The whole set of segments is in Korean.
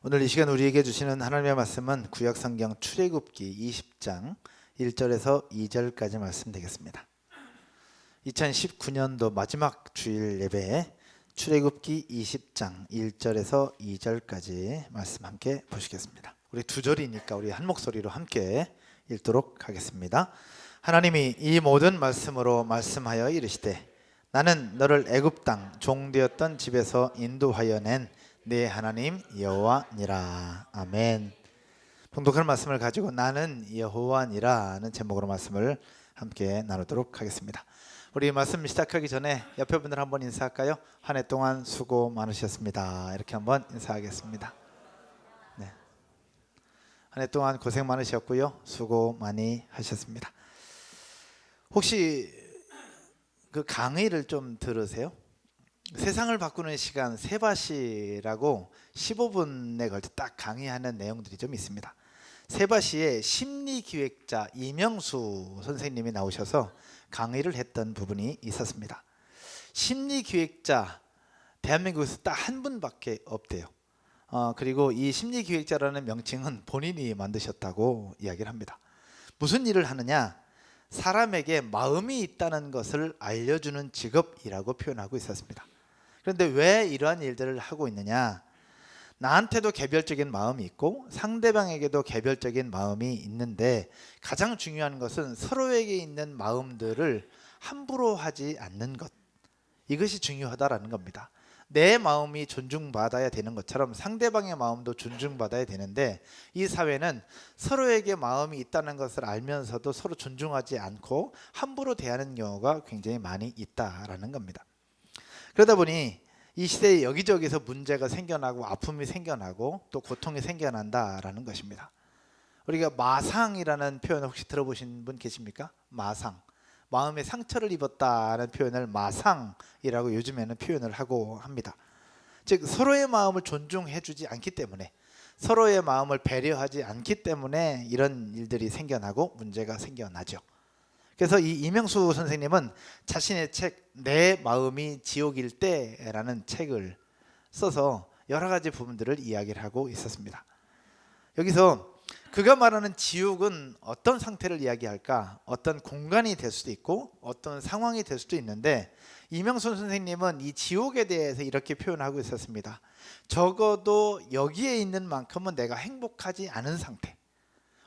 오늘 이 시간 우리에게 주시는 하나님의 말씀은 구약성경 출애굽기 20장 1절에서 2절까지 말씀 되겠습니다. 2019년도 마지막 주일 예배에 출애굽기 20장 1절에서 2절까지 말씀 함께 보시겠습니다. 우리 두 절이니까 우리 한 목소리로 함께 읽도록 하겠습니다. 하나님이 이 모든 말씀으로 말씀하여 이르시되 나는 너를 애굽 땅 종되었던 집에서 인도하여 낸 내 하나님 여호와니라. 아멘. 봉독할 말씀을 가지고 나는 여호와니라는 제목으로 말씀을 함께 나누도록 하겠습니다. 우리 말씀 시작하기 전에 옆에 분들 한번 인사할까요? 한 해 동안 수고 많으셨습니다. 이렇게 한번 인사하겠습니다. 네. 한 해 동안 고생 많으셨고요. 수고 많이 하셨습니다. 혹시 그 강의를 좀 들으세요? 세상을 바꾸는 시간 세바시라고 15분에 걸쳐 딱 강의하는 내용들이 좀 있습니다. 세바시의 심리기획자 이명수 선생님이 나오셔서 강의를 했던 부분이 있었습니다. 심리기획자 대한민국에서 딱 한 분밖에 없대요. 그리고 이 심리기획자라는 명칭은 본인이 만드셨다고 이야기를 합니다. 무슨 일을 하느냐? 사람에게 마음이 있다는 것을 알려주는 직업이라고 표현하고 있었습니다. 그런데 왜 이러한 일들을 하고 있느냐? 나한테도 개별적인 마음이 있고 상대방에게도 개별적인 마음이 있는데 가장 중요한 것은 서로에게 있는 마음들을 함부로 하지 않는 것, 이것이 중요하다라는 겁니다. 내 마음이 존중받아야 되는 것처럼 상대방의 마음도 존중받아야 되는데 이 사회는 서로에게 마음이 있다는 것을 알면서도 서로 존중하지 않고 함부로 대하는 경우가 굉장히 많이 있다라는 겁니다. 그러다 보니 이 시대에 여기저기서 문제가 생겨나고 아픔이 생겨나고 또 고통이 생겨난다라는 것입니다. 우리가 마상이라는 표현을 혹시 들어보신 분 계십니까? 마상. 마음에 상처를 입었다는 표현을 마상이라고 요즘에는 표현을 하고 합니다. 즉 서로의 마음을 존중해 주지 않기 때문에, 서로의 마음을 배려하지 않기 때문에 이런 일들이 생겨나고 문제가 생겨나죠. 그래서 이 이명수 선생님은 자신의 책 내 마음이 지옥일 때라는 책을 써서 여러 가지 부분들을 이야기를 하고 있었습니다. 여기서 그가 말하는 지옥은 어떤 상태를 이야기할까? 어떤 공간이 될 수도 있고 어떤 상황이 될 수도 있는데 이명수 선생님은 이 지옥에 대해서 이렇게 표현하고 있었습니다. 적어도 여기에 있는 만큼은 내가 행복하지 않은 상태,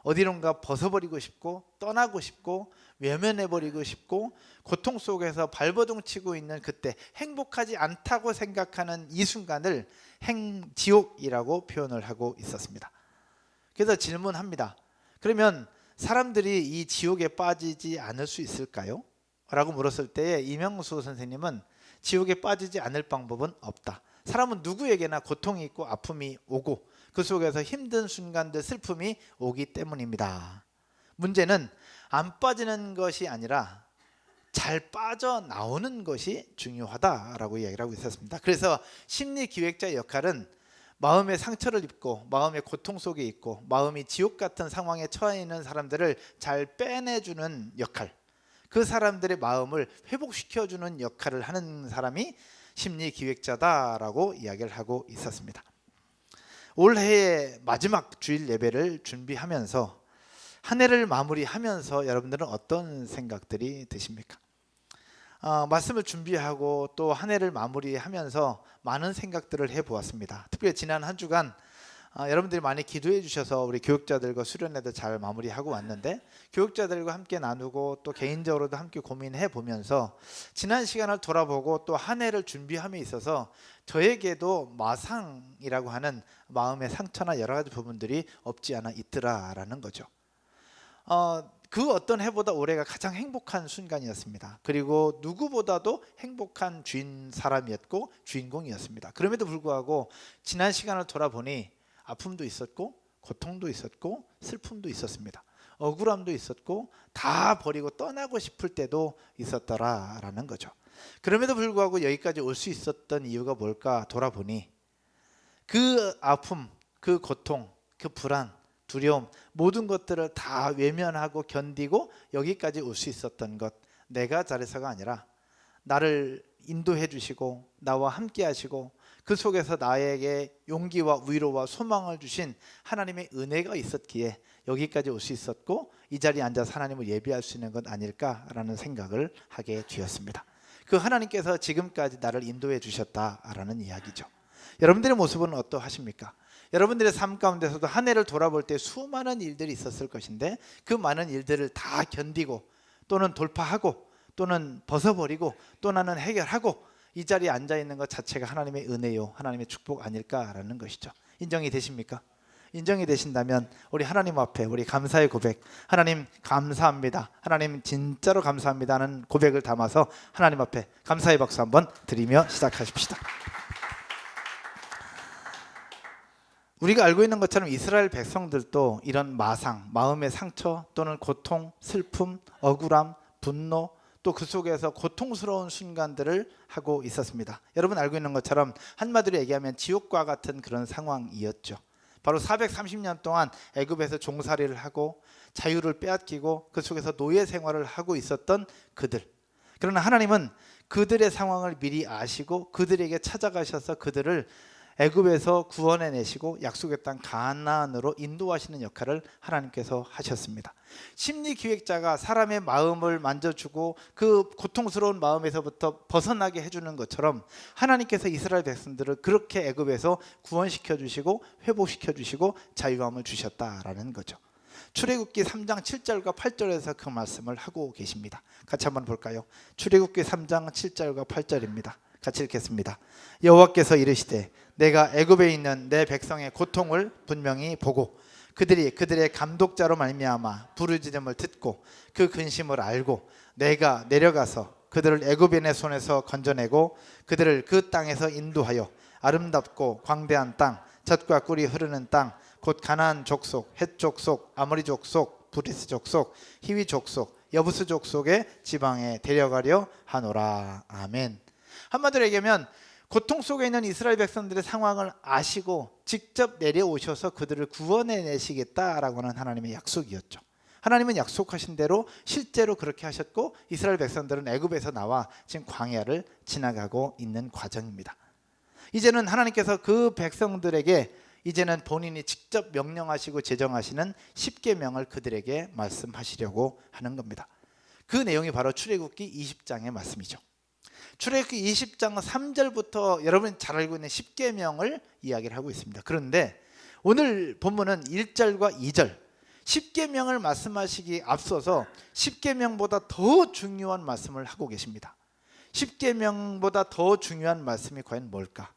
어디론가 벗어버리고 싶고 떠나고 싶고 외면해버리고 싶고 고통 속에서 발버둥 치고 있는 그때 행복하지 않다고 생각하는 이 순간을 지옥이라고 표현을 하고 있었습니다. 그래서 질문합니다. 그러면 사람들이 이 지옥에 빠지지 않을 수 있을까요? 라고 물었을 때에 이명수 선생님은 지옥에 빠지지 않을 방법은 없다. 사람은 누구에게나 고통이 있고 아픔이 오고 그 속에서 힘든 순간들, 슬픔이 오기 때문입니다. 문제는 안 빠지는 것이 아니라 잘 빠져나오는 것이 중요하다라고 이야기를 하고 있었습니다. 그래서 심리기획자의 역할은 마음의 상처를 입고 마음의 고통 속에 있고 마음이 지옥 같은 상황에 처해 있는 사람들을 잘 빼내주는 역할, 그 사람들의 마음을 회복시켜주는 역할을 하는 사람이 심리기획자다라고 이야기를 하고 있었습니다. 올해의 마지막 주일 예배를 준비하면서 한 해를 마무리하면서 여러분들은 어떤 생각들이 드십니까? 말씀을 준비하고 또 한 해를 마무리하면서 많은 생각들을 해보았습니다. 특별히 지난 한 주간 여러분들이 많이 기도해 주셔서 우리 교육자들과 수련회도 잘 마무리하고 왔는데 교육자들과 함께 나누고 또 개인적으로도 함께 고민해 보면서 지난 시간을 돌아보고 또 한 해를 준비함에 있어서 저에게도 마상이라고 하는 마음의 상처나 여러 가지 부분들이 없지 않아 있더라라는 거죠. 그 어떤 해보다 올해가 가장 행복한 순간이었습니다. 그리고 누구보다도 행복한 사람이었고 주인공이었습니다. 그럼에도 불구하고 지난 시간을 돌아보니 아픔도 있었고 고통도 있었고 슬픔도 있었습니다. 억울함도 있었고 다 버리고 떠나고 싶을 때도 있었더라라는 거죠. 그럼에도 불구하고 여기까지 올 수 있었던 이유가 뭘까 돌아보니 그 아픔, 그 고통, 그 불안, 두려움, 모든 것들을 다 외면하고 견디고 여기까지 올 수 있었던 것, 내가 잘해서가 아니라 나를 인도해 주시고 나와 함께 하시고 그 속에서 나에게 용기와 위로와 소망을 주신 하나님의 은혜가 있었기에 여기까지 올 수 있었고 이 자리에 앉아서 하나님을 예배할 수 있는 것 아닐까라는 생각을 하게 되었습니다. 그 하나님께서 지금까지 나를 인도해 주셨다라는 이야기죠. 여러분들의 모습은 어떠하십니까? 여러분들의 삶 가운데서도 한 해를 돌아볼 때 수많은 일들이 있었을 것인데 그 많은 일들을 다 견디고 또는 돌파하고 또는 벗어버리고 또 나는 해결하고 이 자리에 앉아있는 것 자체가 하나님의 은혜요 하나님의 축복 아닐까라는 것이죠. 인정이 되십니까? 인정이 되신다면 우리 하나님 앞에 우리 감사의 고백, 하나님 감사합니다, 하나님 진짜로 감사합니다 하는 고백을 담아서 하나님 앞에 감사의 박수 한번 드리며 시작하십시다. 우리가 알고 있는 것처럼 이스라엘 백성들도 이런 마상, 마음의 상처 또는 고통, 슬픔, 억울함, 분노 또 그 속에서 고통스러운 순간들을 하고 있었습니다. 여러분 알고 있는 것처럼 한마디로 얘기하면 지옥과 같은 그런 상황이었죠. 바로 430년 동안 애굽에서 종살이를 하고 자유를 빼앗기고 그 속에서 노예 생활을 하고 있었던 그들. 그러나 하나님은 그들의 상황을 미리 아시고 그들에게 찾아가셔서 그들을 애굽에서 구원해내시고 약속의 땅 가나안으로 인도하시는 역할을 하나님께서 하셨습니다. 심리기획자가 사람의 마음을 만져주고 그 고통스러운 마음에서부터 벗어나게 해주는 것처럼 하나님께서 이스라엘 백성들을 그렇게 애굽에서 구원시켜 주시고 회복시켜 주시고 자유함을 주셨다라는 거죠. 출애굽기 3장 7절과 8절에서 그 말씀을 하고 계십니다. 같이 한번 볼까요? 출애굽기 3장 7절과 8절입니다. 같이 읽겠습니다. 여호와께서 이르시되 내가 애굽에 있는 내 백성의 고통을 분명히 보고 그들이 그들의 감독자로 말미암아 부르짖음을 듣고 그 근심을 알고 내가 내려가서 그들을 애굽인의 손에서 건져내고 그들을 그 땅에서 인도하여 아름답고 광대한 땅, 젖과 꿀이 흐르는 땅, 곧 가나안 족속, 헷 족속, 아모리 족속, 브리스 족속, 히위 족속, 여부스 족속의 지방에 데려가려 하노라. 아멘. 한마디로 얘기하면 고통 속에 있는 이스라엘 백성들의 상황을 아시고 직접 내려오셔서 그들을 구원해내시겠다라고 하는 하나님의 약속이었죠. 하나님은 약속하신 대로 실제로 그렇게 하셨고 이스라엘 백성들은 애굽에서 나와 지금 광야를 지나가고 있는 과정입니다. 이제는 하나님께서 그 백성들에게 이제는 본인이 직접 명령하시고 제정하시는 십계명을 그들에게 말씀하시려고 하는 겁니다. 그 내용이 바로 출애굽기 20장의 말씀이죠. 출애굽기 20장 3절부터 여러분이 잘 알고 있는 십계명을 이야기를 하고 있습니다. 그런데 오늘 본문은 1절과 2절 십계명을 말씀하시기 앞서서 십계명보다 더 중요한 말씀을 하고 계십니다. 십계명보다 더 중요한 말씀이 과연 뭘까?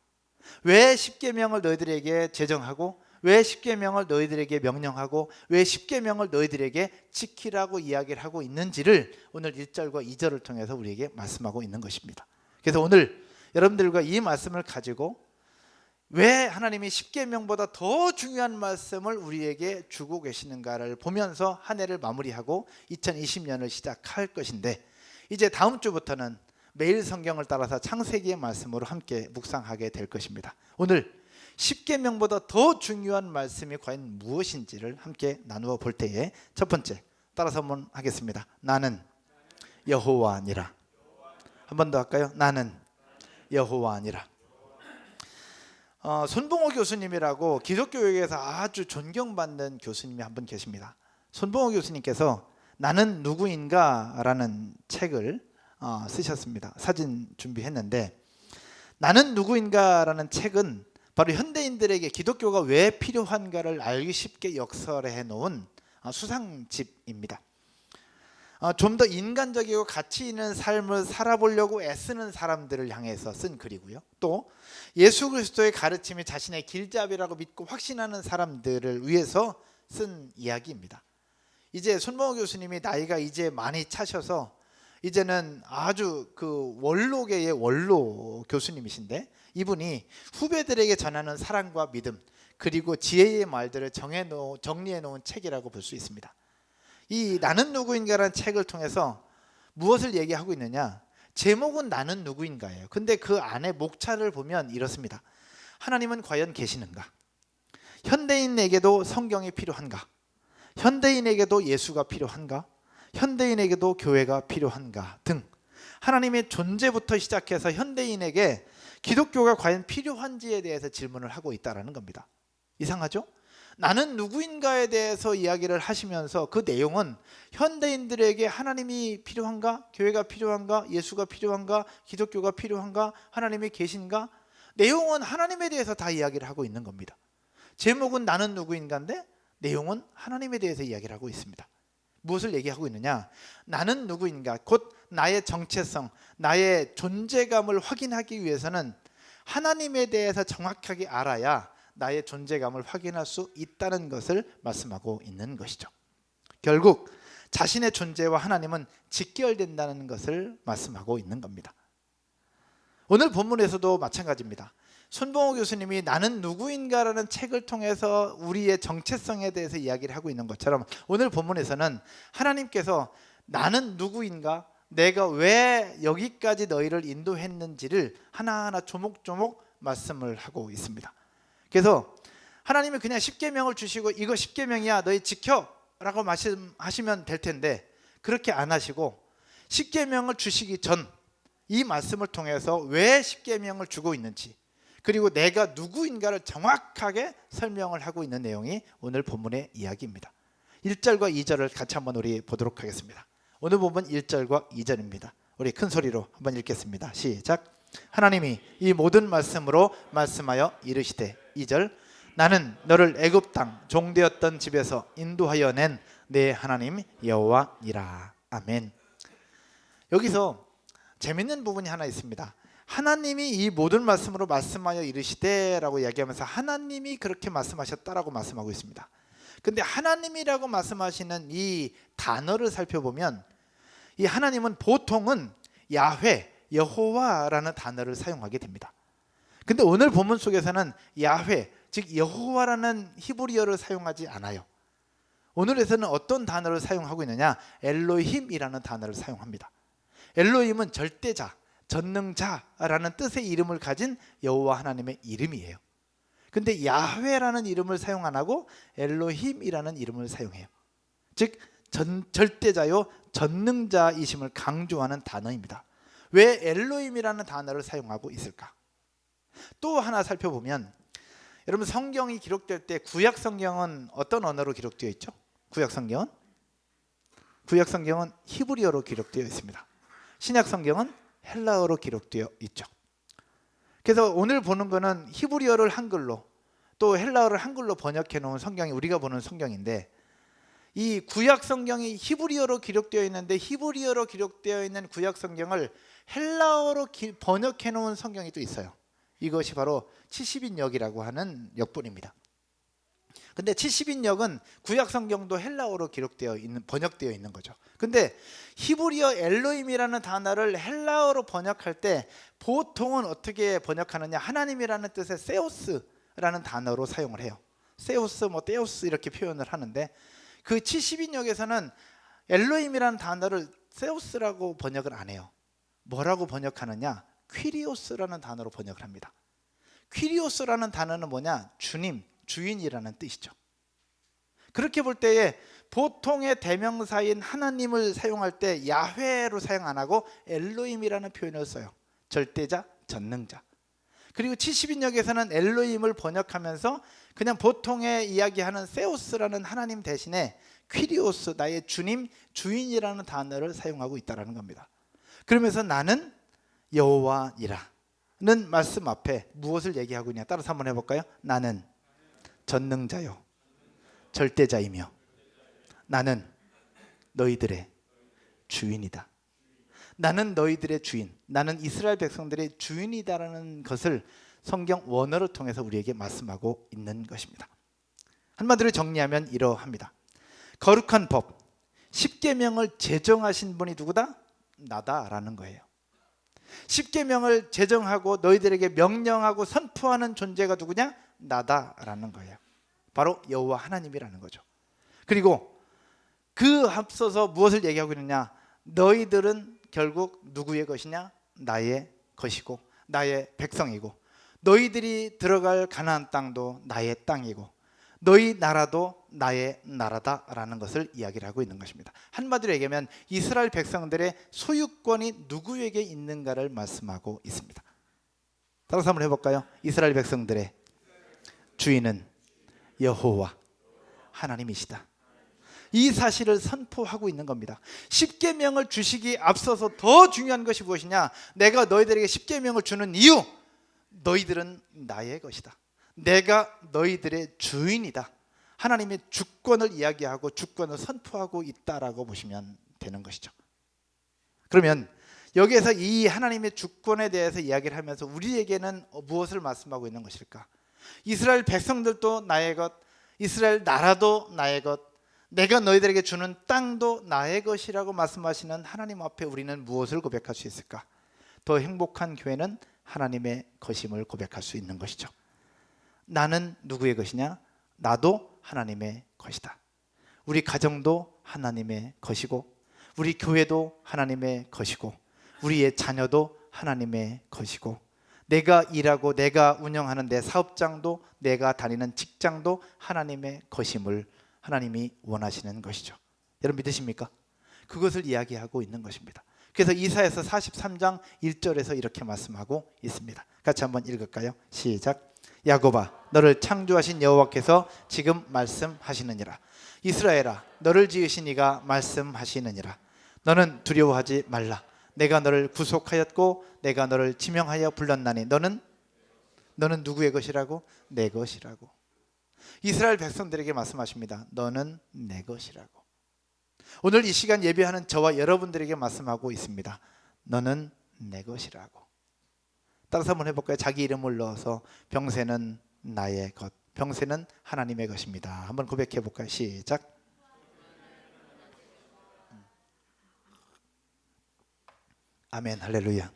왜 십계명을 너희들에게 제정하고 왜 십계명을 너희들에게 명령하고 왜 십계명을 너희들에게 지키라고 이야기를 하고 있는지를 오늘 1절과 2절을 통해서 우리에게 말씀하고 있는 것입니다. 그래서 오늘 여러분들과 이 말씀을 가지고 왜 하나님이 십계명보다 더 중요한 말씀을 우리에게 주고 계시는가를 보면서 한 해를 마무리하고 2020년을 시작할 것인데 이제 다음 주부터는 매일 성경을 따라서 창세기의 말씀으로 함께 묵상하게 될 것입니다. 오늘 십계명보다 더 중요한 말씀이 과연 무엇인지를 함께 나누어 볼 때에 첫 번째 따라서 한번 하겠습니다. 나는 여호와니라. 한 번 더 할까요? 나는 여호와니라. 손봉호 교수님이라고 기독교계에서 아주 존경받는 교수님이 한 분 계십니다. 손봉호 교수님께서 나는 누구인가 라는 책을 쓰셨습니다. 사진 준비했는데 나는 누구인가 라는 책은 바로 현대인들에게 기독교가 왜 필요한가를 알기 쉽게 역설해 놓은 수상집입니다. 좀 더 인간적이고 가치 있는 삶을 살아보려고 애쓰는 사람들을 향해서 쓴 글이고요. 또 예수 그리스도의 가르침이 자신의 길잡이라고 믿고 확신하는 사람들을 위해서 쓴 이야기입니다. 이제 손봉호 교수님이 나이가 이제 많이 차셔서 이제는 아주 그 원로계의 원로 교수님이신데 이분이 후배들에게 전하는 사랑과 믿음 그리고 지혜의 말들을 정리해 놓은 책이라고 볼 수 있습니다. 이 나는 누구인가라는 책을 통해서 무엇을 얘기하고 있느냐? 제목은 나는 누구인가예요. 근데 그 안에 목차를 보면 이렇습니다. 하나님은 과연 계시는가? 현대인에게도 성경이 필요한가? 현대인에게도 예수가 필요한가? 현대인에게도 교회가 필요한가? 등 하나님의 존재부터 시작해서 현대인에게 기독교가 과연 필요한지에 대해서 질문을 하고 있다는 겁니다. 이상하죠? 나는 누구인가에 대해서 이야기를 하시면서 그 내용은 현대인들에게 하나님이 필요한가? 교회가 필요한가? 예수가 필요한가? 기독교가 필요한가? 하나님이 계신가? 내용은 하나님에 대해서 다 이야기를 하고 있는 겁니다. 제목은 나는 누구인가인데 내용은 하나님에 대해서 이야기를 하고 있습니다. 무엇을 얘기하고 있느냐? 나는 누구인가? 곧 나의 정체성, 나의 존재감을 확인하기 위해서는 하나님에 대해서 정확하게 알아야 나의 존재감을 확인할 수 있다는 것을 말씀하고 있는 것이죠. 결국 자신의 존재와 하나님은 직결된다는 것을 말씀하고 있는 겁니다. 오늘 본문에서도 마찬가지입니다. 손봉호 교수님이 나는 누구인가라는 책을 통해서 우리의 정체성에 대해서 이야기를 하고 있는 것처럼 오늘 본문에서는 하나님께서 나는 누구인가, 내가 왜 여기까지 너희를 인도했는지를 하나하나 조목조목 말씀을 하고 있습니다. 그래서 하나님이 그냥 십계명을 주시고 이거 십계명이야 너희 지켜 라고 말씀하시면 될 텐데 그렇게 안 하시고 십계명을 주시기 전 이 말씀을 통해서 왜 십계명을 주고 있는지 그리고 내가 누구인가를 정확하게 설명을 하고 있는 내용이 오늘 본문의 이야기입니다. 1절과 2절을 같이 한번 우리 보도록 하겠습니다. 오늘 본문 1절과 2절입니다. 우리 큰 소리로 한번 읽겠습니다. 시작. 하나님이 이 모든 말씀으로 말씀하여 이르시되 2절 나는 너를 애굽 땅 종되었던 집에서 인도하여 낸 내 하나님 여호와니라. 아멘. 여기서 재밌는 부분이 하나 있습니다. 하나님이 이 모든 말씀으로 말씀하여 이르시되 라고 이야기하면서 하나님이 그렇게 말씀하셨다라고 말씀하고 있습니다. 근데 하나님이라고 말씀하시는 이 단어를 살펴보면 이 하나님은 보통은 야훼, 여호와라는 단어를 사용하게 됩니다. 근데 오늘 본문 속에서는 야훼, 즉 여호와라는 히브리어를 사용하지 않아요. 오늘에서는 어떤 단어를 사용하고 있느냐? 엘로힘이라는 단어를 사용합니다. 엘로힘은 절대자, 전능자라는 뜻의 이름을 가진 여호와 하나님의 이름이에요. 근데 야훼라는 이름을 사용 안 하고 엘로힘이라는 이름을 사용해요. 즉 절대자요 전능자이심을 강조하는 단어입니다. 왜 엘로힘이라는 단어를 사용하고 있을까? 또 하나 살펴보면 여러분 성경이 기록될 때 구약 성경은 어떤 언어로 기록되어 있죠? 구약 성경은 히브리어로 기록되어 있습니다. 신약 성경은 헬라어로 기록되어 있죠. 그래서 오늘 보는 거는 히브리어를 한글로 또 헬라어를 한글로 번역해 놓은 성경이 우리가 보는 성경인데 이 구약 성경이 히브리어로 기록되어 있는데 히브리어로 기록되어 있는 구약 성경을 헬라어로 번역해 놓은 성경이 또 있어요. 이것이 바로 70인역이라고 하는 역본입니다. 근데 70인역은 구약 성경도 헬라어로 기록되어 있는 번역되어 있는 거죠. 근데 히브리어 엘로힘이라는 단어를 헬라어로 번역할 때 보통은 어떻게 번역하느냐? 하나님이라는 뜻의 세우스라는 단어로 사용을 해요. 세우스, 데우스 이렇게 표현을 하는데 그 70인역에서는 엘로힘이라는 단어를 세우스라고 번역을 안 해요. 뭐라고 번역하느냐? 퀴리오스라는 단어로 번역을 합니다. 퀴리오스라는 단어는 뭐냐? 주님, 주인이라는 뜻이죠. 그렇게 볼 때에 보통의 대명사인 하나님을 사용할 때 야훼로 사용 안 하고 엘로힘이라는 표현을 써요. 절대자, 전능자. 그리고 70인역에서는 엘로힘을 번역하면서 그냥 보통의 이야기하는 세우스라는 하나님 대신에 퀴리오스, 나의 주님, 주인이라는 단어를 사용하고 있다는 겁니다. 그러면서 나는 여호와니라는 말씀 앞에 무엇을 얘기하고 있냐? 따라서 한번 해볼까요? 나는 전능자요 절대자이며 나는 너희들의 주인이다. 나는 너희들의 주인, 나는 이스라엘 백성들의 주인이다라는 것을 성경 원어를 통해서 우리에게 말씀하고 있는 것입니다. 한마디로 정리하면 이러합니다. 거룩한 법, 십계명을 제정하신 분이 누구다? 나다라는 거예요. 십계명을 제정하고 너희들에게 명령하고 선포하는 존재가 누구냐? 나다라는 거예요. 바로 여호와 하나님이라는 거죠. 그리고 그 앞서서 무엇을 얘기하고 있느냐? 너희들은 결국 누구의 것이냐? 나의 것이고 나의 백성이고 너희들이 들어갈 가나안 땅도 나의 땅이고 너희 나라도 나의 나라다라는 것을 이야기를 하고 있는 것입니다. 한마디로 얘기하면 이스라엘 백성들의 소유권이 누구에게 있는가를 말씀하고 있습니다. 따라서 한번 해볼까요? 이스라엘 백성들의 주인은 여호와 하나님이시다. 이 사실을 선포하고 있는 겁니다. 십계명을 주시기 앞서서 더 중요한 것이 무엇이냐? 내가 너희들에게 십계명을 주는 이유, 너희들은 나의 것이다. 내가 너희들의 주인이다. 하나님의 주권을 이야기하고 주권을 선포하고 있다라고 보시면 되는 것이죠. 그러면 여기에서 이 하나님의 주권에 대해서 이야기를 하면서 우리에게는 무엇을 말씀하고 있는 것일까? 이스라엘 백성들도 나의 것, 이스라엘 나라도 나의 것, 내가 너희들에게 주는 땅도 나의 것이라고 말씀하시는 하나님 앞에 우리는 무엇을 고백할 수 있을까? 더 행복한 교회는 하나님의 것임을 고백할 수 있는 것이죠. 나는 누구의 것이냐? 나도 하나님의 것이다. 우리 가정도 하나님의 것이고, 우리 교회도 하나님의 것이고, 우리의 자녀도 하나님의 것이고, 내가 일하고 내가 운영하는 내 사업장도, 내가 다니는 직장도 하나님의 것임을 하나님이 원하시는 것이죠. 여러분 믿으십니까? 그것을 이야기하고 있는 것입니다. 그래서 이사야서 43장 1절에서 이렇게 말씀하고 있습니다. 같이 한번 읽을까요? 시작. 야곱아, 너를 창조하신 여호와께서 지금 말씀하시느니라. 이스라엘아, 너를 지으신 이가 말씀하시느니라. 너는 두려워하지 말라. 내가 너를 구속하였고 내가 너를 지명하여 불렀나니 너는 누구의 것이라고? 내 것이라고. 이스라엘 백성들에게 말씀하십니다. 너는 내 것이라고. 오늘 이 시간 예배하는 저와 여러분들에게 말씀하고 있습니다. 너는 내 것이라고. 따라서 한번 해볼까요? 자기 이름을 넣어서 병세는 나의 것, 병세는 하나님의 것입니다. 한번 고백해 볼까요? 시작. 아멘, 할렐루야.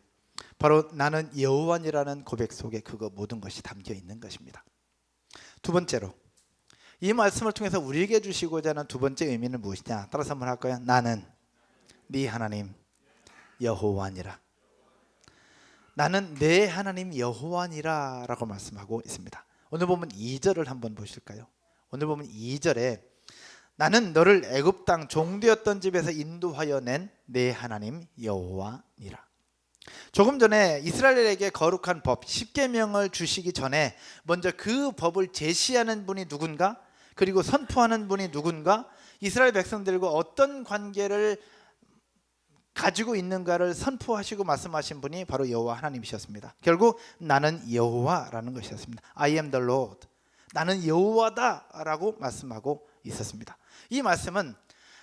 바로 나는 여호와니라는 고백 속에 그거 모든 것이 담겨 있는 것입니다. 두 번째로 이 말씀을 통해서 우리에게 주시고자 하는 두 번째 의미는 무엇이냐? 따라서 한번 할까요? 나는 네 하나님 여호와니라. 나는 내 하나님 여호와니라 라고 말씀하고 있습니다. 오늘 보면 2절을 한번 보실까요? 오늘 보면 2절에 나는 너를 애굽 땅 종되었던 집에서 인도하여 낸 내 하나님 여호와니라. 조금 전에 이스라엘에게 거룩한 법 십계명을 주시기 전에 먼저 그 법을 제시하는 분이 누군가, 그리고 선포하는 분이 누군가, 이스라엘 백성들과 어떤 관계를 가지고 있는가를 선포하시고 말씀하신 분이 바로 여호와 하나님이셨습니다. 결국 나는 여호와라는 것이었습니다. I am the Lord. 나는 여호와다라고 말씀하고 있었습니다. 이 말씀은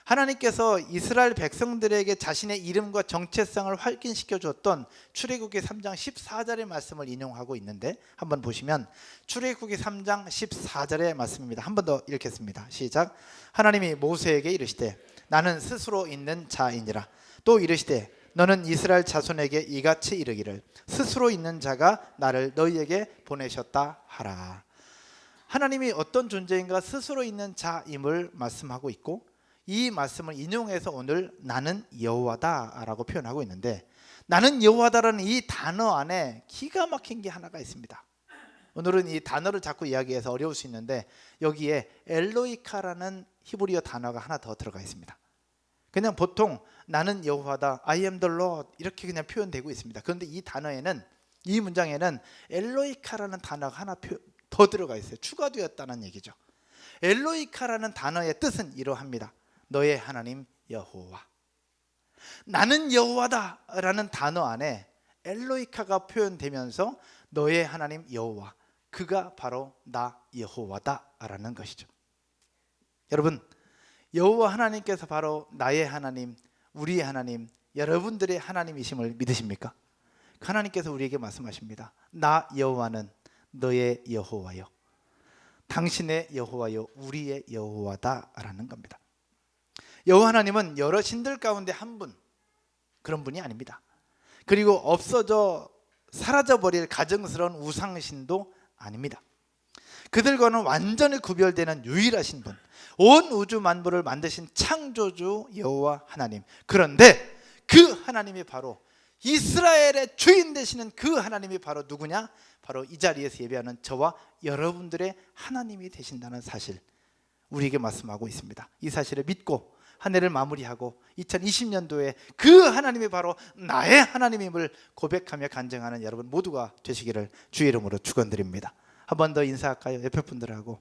하나님께서 이스라엘 백성들에게 자신의 이름과 정체성을 확인시켜 줬던 출애굽기 3장 14절의 말씀을 인용하고 있는데, 한번 보시면 출애굽기 3장 14절의 말씀입니다. 한 번 더 읽겠습니다. 시작. 하나님이 모세에게 이르시되 나는 스스로 있는 자이니라. 또 이르시되 너는 이스라엘 자손에게 이같이 이르기를 스스로 있는 자가 나를 너희에게 보내셨다 하라. 하나님이 어떤 존재인가 스스로 있는 자임을 말씀하고 있고, 이 말씀을 인용해서 오늘 나는 여호와다라고 표현하고 있는데, 나는 여호와다라는 이 단어 안에 기가 막힌 게 하나가 있습니다. 오늘은 이 단어를 자꾸 이야기해서 어려울 수 있는데 여기에 엘로이카라는 히브리어 단어가 하나 더 들어가 있습니다. 그냥 보통 나는 여호와다, I am the Lord 이렇게 그냥 표현되고 있습니다. 그런데 이 단어에는, 이 문장에는 엘로이카라는 단어가 하나 더 들어가 있어요. 추가되었다는 얘기죠. 엘로이카라는 단어의 뜻은 이러합니다. 너의 하나님 여호와. 나는 여호와다라는 단어 안에 엘로이카가 표현되면서 너의 하나님 여호와, 그가 바로 나 여호와다라는 것이죠. 여러분, 여호와 하나님께서 바로 나의 하나님, 우리의 하나님, 여러분들의 하나님이심을 믿으십니까? 하나님께서 우리에게 말씀하십니다. 나 여호와는 너의 여호와요, 당신의 여호와요, 우리의 여호와다라는 겁니다. 여호와 하나님은 여러 신들 가운데 한 분, 그런 분이 아닙니다. 그리고 없어져 사라져버릴 가증스러운 우상신도 아닙니다. 그들과는 완전히 구별되는 유일하신 분, 온 우주 만물을 만드신 창조주 여호와 하나님. 그런데 그 하나님이 바로 이스라엘의 주인 되시는 그 하나님이 바로 누구냐? 바로 이 자리에서 예배하는 저와 여러분들의 하나님이 되신다는 사실, 우리에게 말씀하고 있습니다. 이 사실을 믿고 한 해를 마무리하고 2020년도에 그 하나님이 바로 나의 하나님임을 고백하며 간증하는 여러분 모두가 되시기를 주의 이름으로 축원드립니다. 한 번 더 인사할까요? 옆에 분들하고.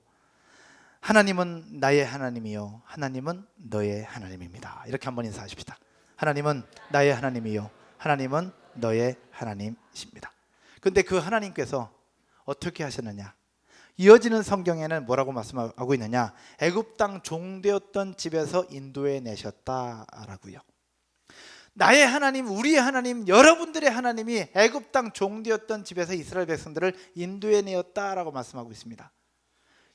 하나님은 나의 하나님이요, 하나님은 너의 하나님입니다. 이렇게 한번 인사하십시다. 하나님은 나의 하나님이요, 하나님은 너의 하나님이십니다. 근데 그 하나님께서 어떻게 하셨느냐? 이어지는 성경에는 뭐라고 말씀하고 있느냐? 애굽 땅 종되었던 집에서 인도해 내셨다라고요. 나의 하나님, 우리의 하나님, 여러분들의 하나님이 애굽 땅 종되었던 집에서 이스라엘 백성들을 인도해 내었다라고 말씀하고 있습니다.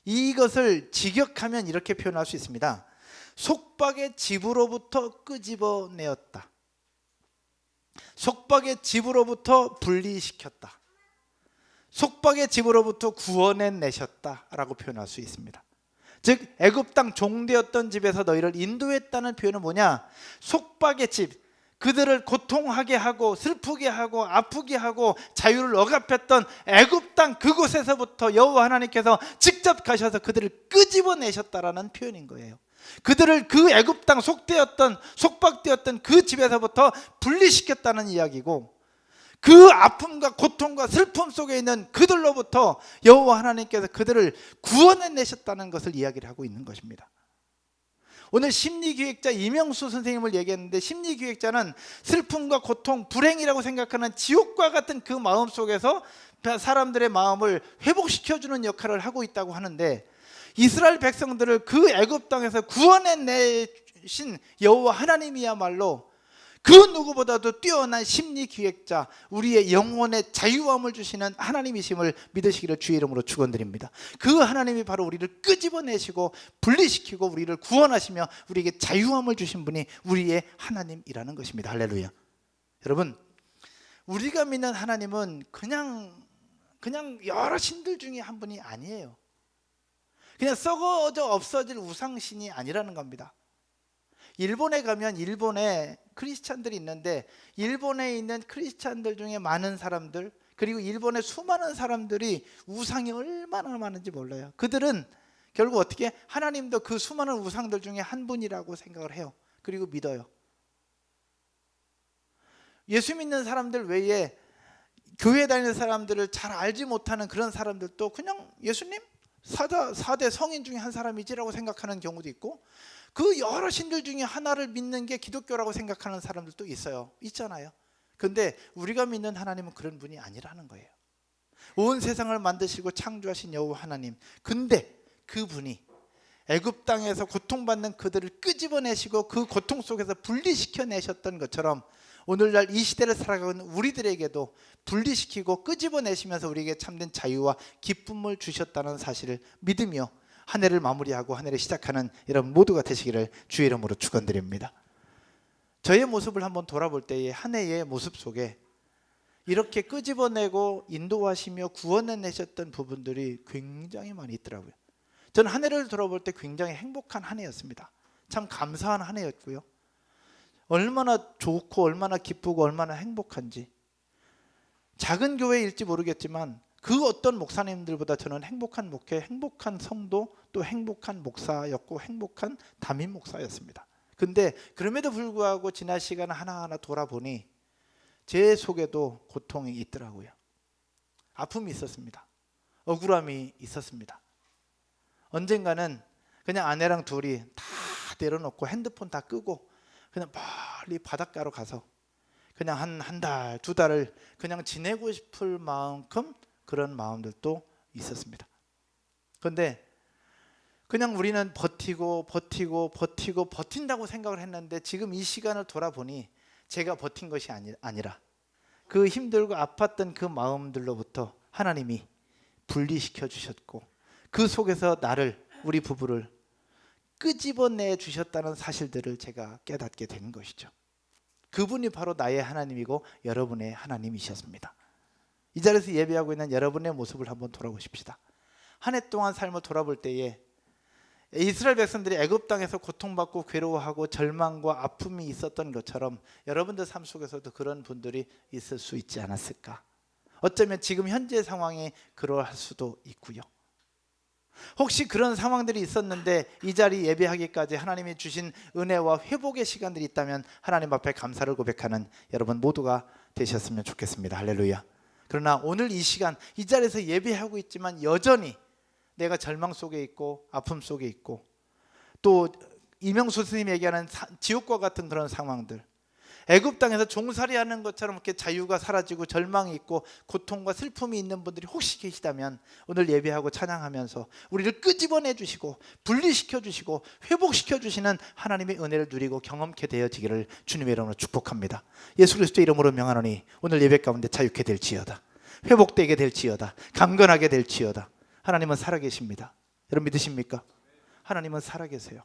이것을 직역하면 이렇게 표현할 수 있습니다. 속박의 집으로부터 끄집어내었다. 속박의 집으로부터 분리시켰다. 속박의 집으로부터 구원해내셨다라고 표현할 수 있습니다. 즉 애굽 땅 종되었던 집에서 너희를 인도했다는 표현은 뭐냐? 속박의 집, 그들을 고통하게 하고 슬프게 하고 아프게 하고 자유를 억압했던 애굽 땅 그곳에서부터 여호와 하나님께서 직접 가셔서 그들을 끄집어내셨다라는 표현인 거예요. 그들을 그 애굽 땅 속박되었던 그 집에서부터 분리시켰다는 이야기고, 그 아픔과 고통과 슬픔 속에 있는 그들로부터 여호와 하나님께서 그들을 구원해내셨다는 것을 이야기를 하고 있는 것입니다. 오늘 심리기획자 이명수 선생님을 얘기했는데, 심리기획자는 슬픔과 고통, 불행이라고 생각하는 지옥과 같은 그 마음 속에서 사람들의 마음을 회복시켜주는 역할을 하고 있다고 하는데, 이스라엘 백성들을 그 애굽 땅에서 구원해내신 여호와 하나님이야말로 그 누구보다도 뛰어난 심리기획자, 우리의 영혼의 자유함을 주시는 하나님이심을 믿으시기를 주의 이름으로 축원드립니다. 그 하나님이 바로 우리를 끄집어내시고 분리시키고 우리를 구원하시며 우리에게 자유함을 주신 분이 우리의 하나님이라는 것입니다. 할렐루야. 여러분, 우리가 믿는 하나님은 그냥 여러 신들 중에 한 분이 아니에요. 그냥 썩어져 없어질 우상신이 아니라는 겁니다. 일본에 가면 일본에 크리스찬들이 있는데, 일본에 있는 크리스찬들 중에 많은 사람들, 그리고 일본의 수많은 사람들이 우상이 얼마나 많은지 몰라요. 그들은 결국 어떻게 하나님도 그 수많은 우상들 중에 한 분이라고 생각을 해요. 그리고 믿어요. 예수 믿는 사람들 외에 교회 다니는 사람들을 잘 알지 못하는 그런 사람들도 그냥 예수님 4대 성인 중에 한 사람이지라고 생각하는 경우도 있고, 그 여러 신들 중에 하나를 믿는 게 기독교라고 생각하는 사람들도 있잖아요. 그런데 우리가 믿는 하나님은 그런 분이 아니라는 거예요. 온 세상을 만드시고 창조하신 여호와 하나님, 근데 그분이 애굽 땅에서 고통받는 그들을 끄집어내시고 그 고통 속에서 분리시켜내셨던 것처럼 오늘날 이 시대를 살아가고 있는 우리들에게도 분리시키고 끄집어내시면서 우리에게 참된 자유와 기쁨을 주셨다는 사실을 믿으며 한 해를 마무리하고 한 해를 시작하는 여러분 모두가 되시기를 주의 이름으로 축원드립니다. 저의 모습을 한번 돌아볼 때의 한 해의 모습 속에 이렇게 끄집어내고 인도하시며 구원해내셨던 부분들이 굉장히 많이 있더라고요. 저는 한 해를 돌아볼 때 굉장히 행복한 한 해였습니다. 참 감사한 한 해였고요. 얼마나 좋고 얼마나 기쁘고 얼마나 행복한지, 작은 교회일지 모르겠지만 그 어떤 목사님들보다 저는 행복한 목회, 행복한 성도, 또 행복한 목사였고 행복한 담임 목사였습니다. 근데 그럼에도 불구하고 지난 시간 하나하나 돌아보니 제 속에도 고통이 있더라고요. 아픔이 있었습니다. 억울함이 있었습니다. 언젠가는 그냥 아내랑 둘이 다 내려놓고 핸드폰 다 끄고 그냥 멀리 바닷가로 가서 그냥 한 달, 두 달을 그냥 지내고 싶을 만큼 그런 마음들도 있었습니다. 그런데 그냥 우리는 버틴다고 생각을 했는데, 지금 이 시간을 돌아보니 제가 버틴 것이 아니라 그 힘들고 아팠던 그 마음들로부터 하나님이 분리시켜 주셨고, 그 속에서 우리 부부를 끄집어내 주셨다는 사실들을 제가 깨닫게 된 것이죠. 그분이 바로 나의 하나님이고 여러분의 하나님이셨습니다. 이 자리에서 예배하고 있는 여러분의 모습을 한번 돌아보십시다. 한 해 동안 삶을 돌아볼 때에 이스라엘 백성들이 애굽 땅에서 고통받고 괴로워하고 절망과 아픔이 있었던 것처럼 여러분들 삶 속에서도 그런 분들이 있을 수 있지 않았을까? 어쩌면 지금 현재 상황이 그러할 수도 있고요. 혹시 그런 상황들이 있었는데 이 자리 예배하기까지 하나님이 주신 은혜와 회복의 시간들이 있다면 하나님 앞에 감사를 고백하는 여러분 모두가 되셨으면 좋겠습니다. 할렐루야. 그러나 오늘 이 시간 이 자리에서 예배하고 있지만 여전히 내가 절망 속에 있고 아픔 속에 있고 또 이명수 스님이 얘기하는 지옥과 같은 그런 상황들, 애굽 땅에서 종살이하는 것처럼 이렇게 자유가 사라지고 절망이 있고 고통과 슬픔이 있는 분들이 혹시 계시다면 오늘 예배하고 찬양하면서 우리를 끄집어내 주시고 분리시켜 주시고 회복시켜 주시는 하나님의 은혜를 누리고 경험케 되어지기를 주님의 이름으로 축복합니다. 예수 그리스도의 이름으로 명하노니 오늘 예배 가운데 자유케 될지어다, 회복되게 될지어다, 강건하게 될지어다. 하나님은 살아계십니다. 여러분 믿으십니까? 하나님은 살아계세요.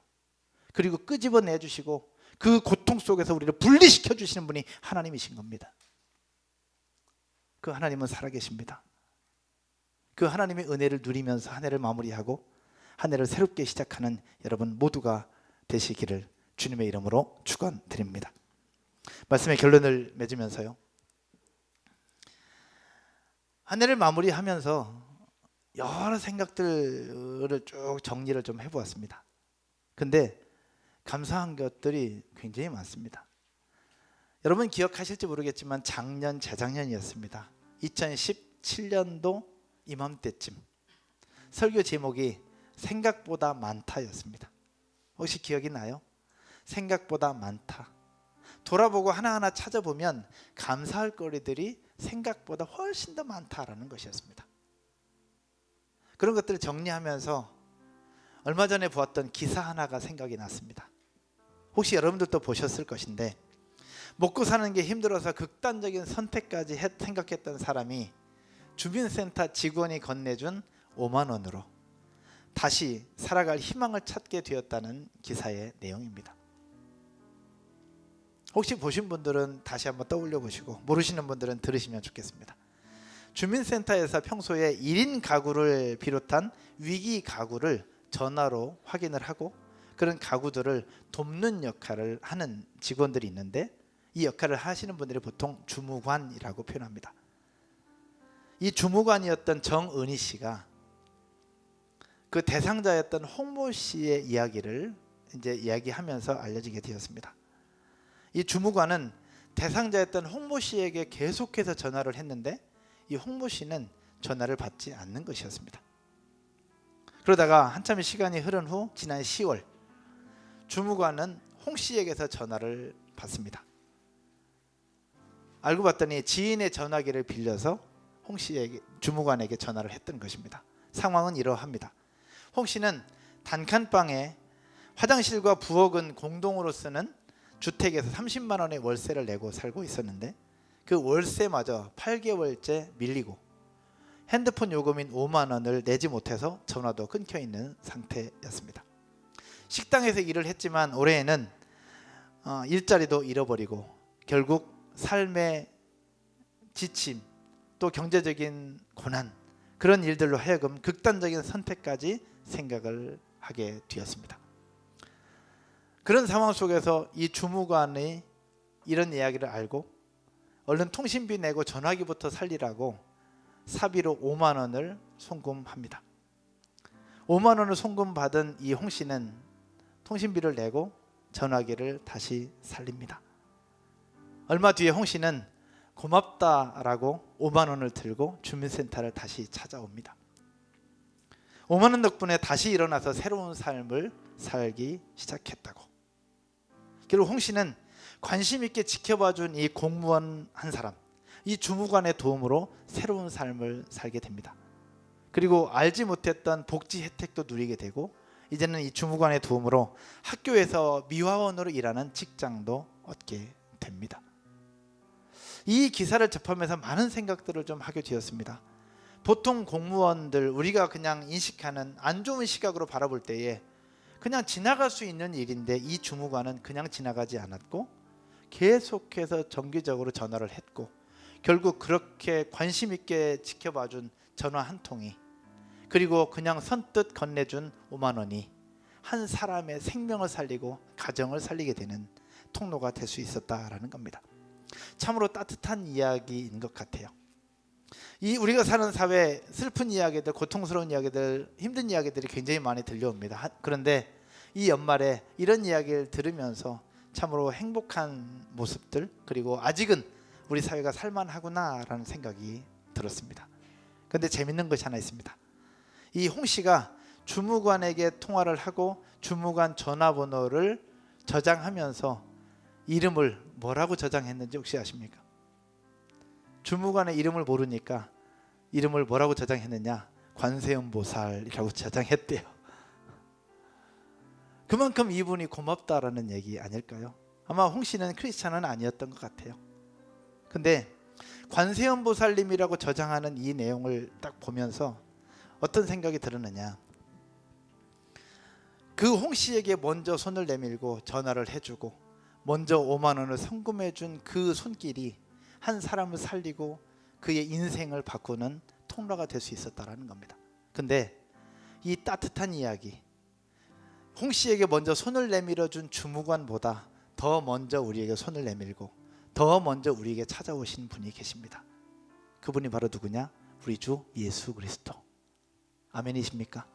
그리고 끄집어내 주시고 그 고통 속에서 우리를 분리시켜 주시는 분이 하나님이신 겁니다. 그 하나님은 살아계십니다. 그 하나님의 은혜를 누리면서 한 해를 마무리하고 한 해를 새롭게 시작하는 여러분 모두가 되시기를 주님의 이름으로 축원드립니다. 말씀의 결론을 맺으면서요, 한 해를 마무리하면서 여러 생각들을 쭉 정리를 좀 해보았습니다. 근데 감사한 것들이 굉장히 많습니다. 여러분 기억하실지 모르겠지만 작년, 재작년이었습니다. 2017년도 이맘때쯤 설교 제목이 생각보다 많다였습니다. 혹시 기억이 나요? 생각보다 많다. 돌아보고 하나하나 찾아보면 감사할 거리들이 생각보다 훨씬 더 많다라는 것이었습니다. 그런 것들을 정리하면서 얼마 전에 보았던 기사 하나가 생각이 났습니다. 혹시 여러분들도 보셨을 것인데, 먹고 사는 게 힘들어서 극단적인 선택까지 생각했던 사람이 주민센터 직원이 건네준 5만 원으로 다시 살아갈 희망을 찾게 되었다는 기사의 내용입니다. 혹시 보신 분들은 다시 한번 떠올려 보시고 모르시는 분들은 들으시면 좋겠습니다. 주민센터에서 평소에 1인 가구를 비롯한 위기 가구를 전화로 확인을 하고 그런 가구들을 돕는 역할을 하는 직원들이 있는데, 이 역할을 하시는 분들이 보통 주무관이라고 표현합니다. 이 주무관이었던 정은희 씨가 그 대상자였던 홍모 씨의 이야기를 이제 이야기하면서 알려지게 되었습니다. 이 주무관은 대상자였던 홍모 씨에게 계속해서 전화를 했는데 이 홍모 씨는 전화를 받지 않는 것이었습니다. 그러다가 한참의 시간이 흐른 후 지난 10월 주무관은 홍 씨에게서 전화를 받습니다. 알고 봤더니 지인의 전화기를 빌려서 홍 씨에게, 주무관에게 전화를 했던 것입니다. 상황은 이러합니다. 홍 씨는 단칸방에 화장실과 부엌은 공동으로 쓰는 주택에서 30만 원의 월세를 내고 살고 있었는데 그 월세마저 8개월째 밀리고 핸드폰 요금인 5만 원을 내지 못해서 전화도 끊겨 있는 상태였습니다. 식당에서 일을 했지만 올해에는 일자리도 잃어버리고 결국 삶의 지침 또 경제적인 고난, 그런 일들로 하여금 극단적인 선택까지 생각을 하게 되었습니다. 그런 상황 속에서 이 주무관이 이런 이야기를 알고 얼른 통신비 내고 전화기부터 살리라고 사비로 5만 원을 송금합니다. 5만 원을 송금받은 이 홍 씨는 통신비를 내고 전화기를 다시 살립니다. 얼마 뒤에 홍 씨는 고맙다라고 5만 원을 들고 주민센터를 다시 찾아옵니다. 5만 원 덕분에 다시 일어나서 새로운 삶을 살기 시작했다고. 결국 홍 씨는 관심 있게 지켜봐준 이 공무원 한 사람, 이 주무관의 도움으로 새로운 삶을 살게 됩니다. 그리고 알지 못했던 복지 혜택도 누리게 되고 이제는 이 주무관의 도움으로 학교에서 미화원으로 일하는 직장도 얻게 됩니다. 이 기사를 접하면서 많은 생각들을 좀 하게 되었습니다. 보통 공무원들, 우리가 그냥 인식하는 안 좋은 시각으로 바라볼 때에 그냥 지나갈 수 있는 일인데 이 주무관은 그냥 지나가지 않았고 계속해서 정기적으로 전화를 했고 결국 그렇게 관심 있게 지켜봐준 전화 한 통이, 그리고 그냥 선뜻 건네준 5만 원이 한 사람의 생명을 살리고 가정을 살리게 되는 통로가 될 수 있었다라는 겁니다. 참으로 따뜻한 이야기인 것 같아요. 이 우리가 사는 사회 슬픈 이야기들, 고통스러운 이야기들, 힘든 이야기들이 굉장히 많이 들려옵니다. 그런데 이 연말에 이런 이야기를 들으면서 참으로 행복한 모습들, 그리고 아직은 우리 사회가 살만하구나라는 생각이 들었습니다. 그런데 재밌는 것이 하나 있습니다. 이 홍 씨가 주무관에게 통화를 하고 주무관 전화번호를 저장하면서 이름을 뭐라고 저장했는지 혹시 아십니까? 주무관의 이름을 모르니까 이름을 뭐라고 저장했느냐? 관세음보살이라고 저장했대요. 그만큼 이분이 고맙다라는 얘기 아닐까요? 아마 홍 씨는 크리스찬은 아니었던 것 같아요. 근데 관세음보살님이라고 저장하는 이 내용을 딱 보면서 어떤 생각이 들었느냐? 그 홍 씨에게 먼저 손을 내밀고 전화를 해주고 먼저 5만 원을 송금해 준 그 손길이 한 사람을 살리고 그의 인생을 바꾸는 통로가 될 수 있었다라는 겁니다. 근데 이 따뜻한 이야기, 홍 씨에게 먼저 손을 내밀어 준 주무관보다 더 먼저 우리에게 손을 내밀고 더 먼저 우리에게 찾아오신 분이 계십니다. 그분이 바로 누구냐? 우리 주 예수 그리스도. 아멘이십니까?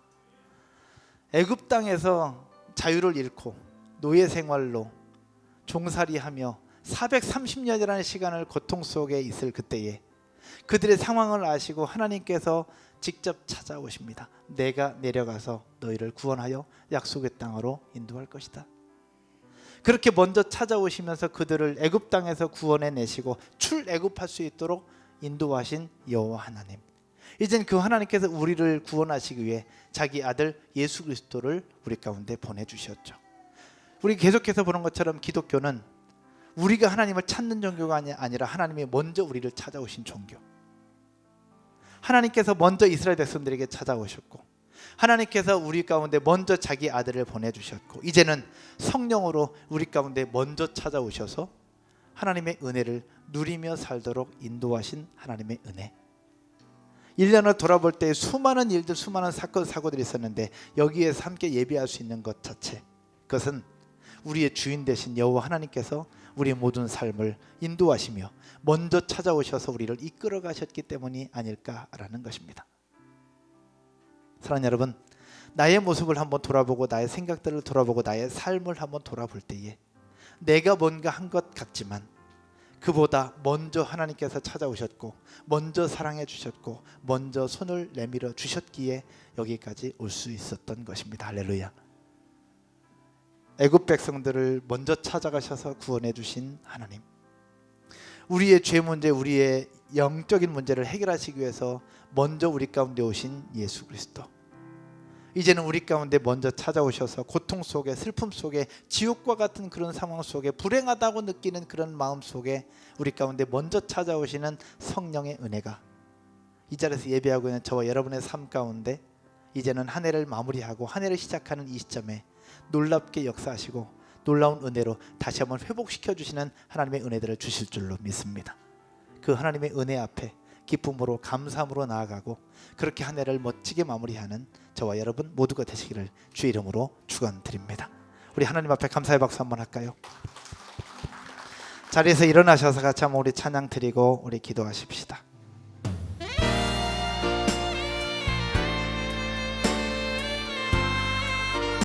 애굽 땅에서 자유를 잃고 노예 생활로 종살이하며 430년이라는 시간을 고통 속에 있을 그때에 그들의 상황을 아시고 하나님께서 직접 찾아오십니다. 내가 내려가서 너희를 구원하여 약속의 땅으로 인도할 것이다. 그렇게 먼저 찾아오시면서 그들을 애굽 땅에서 구원해 내시고 출애굽할 수 있도록 인도하신 여호와 하나님. 이젠 그 하나님께서 우리를 구원하시기 위해 자기 아들 예수 그리스도를 우리 가운데 보내주셨죠. 우리 계속해서 보는 것처럼 기독교는 우리가 하나님을 찾는 종교가 아니라 하나님이 먼저 우리를 찾아오신 종교. 하나님께서 먼저 이스라엘 백성들에게 찾아오셨고 하나님께서 우리 가운데 먼저 자기 아들을 보내주셨고 이제는 성령으로 우리 가운데 먼저 찾아오셔서 하나님의 은혜를 누리며 살도록 인도하신 하나님의 은혜. 1년을 돌아볼 때 수많은 일들, 수많은 사건, 사고들이 있었는데 여기에서 함께 예배할 수 있는 것 자체, 그것은 우리의 주인 되신 여호와 하나님께서 우리의 모든 삶을 인도하시며 먼저 찾아오셔서 우리를 이끌어 가셨기 때문이 아닐까라는 것입니다. 사랑하는 여러분, 나의 모습을 한번 돌아보고 나의 생각들을 돌아보고 나의 삶을 한번 돌아볼 때에 내가 뭔가 한 것 같지만 그보다 먼저 하나님께서 찾아오셨고 먼저 사랑해 주셨고 먼저 손을 내밀어 주셨기에 여기까지 올 수 있었던 것입니다. 할렐루야. 애굽 백성들을 먼저 찾아가셔서 구원해 주신 하나님, 우리의 죄 문제, 우리의 영적인 문제를 해결하시기 위해서 먼저 우리 가운데 오신 예수 그리스도, 이제는 우리 가운데 먼저 찾아오셔서 고통 속에, 슬픔 속에, 지옥과 같은 그런 상황 속에, 불행하다고 느끼는 그런 마음 속에 우리 가운데 먼저 찾아오시는 성령의 은혜가 이 자리에서 예배하고 있는 저와 여러분의 삶 가운데 이제는 한 해를 마무리하고 한 해를 시작하는 이 시점에 놀랍게 역사하시고 놀라운 은혜로 다시 한번 회복시켜 주시는 하나님의 은혜들을 주실 줄로 믿습니다. 그 하나님의 은혜 앞에 기쁨으로 감사함으로 나아가고 그렇게 한 해를 멋지게 마무리하는 저와 여러분 모두가 되시기를 주의 이름으로 축원드립니다. 우리 하나님 앞에 감사의 박수 한번 할까요? 자리에서 일어나셔서 같이 한번 우리 찬양 드리고 우리 기도하십시다.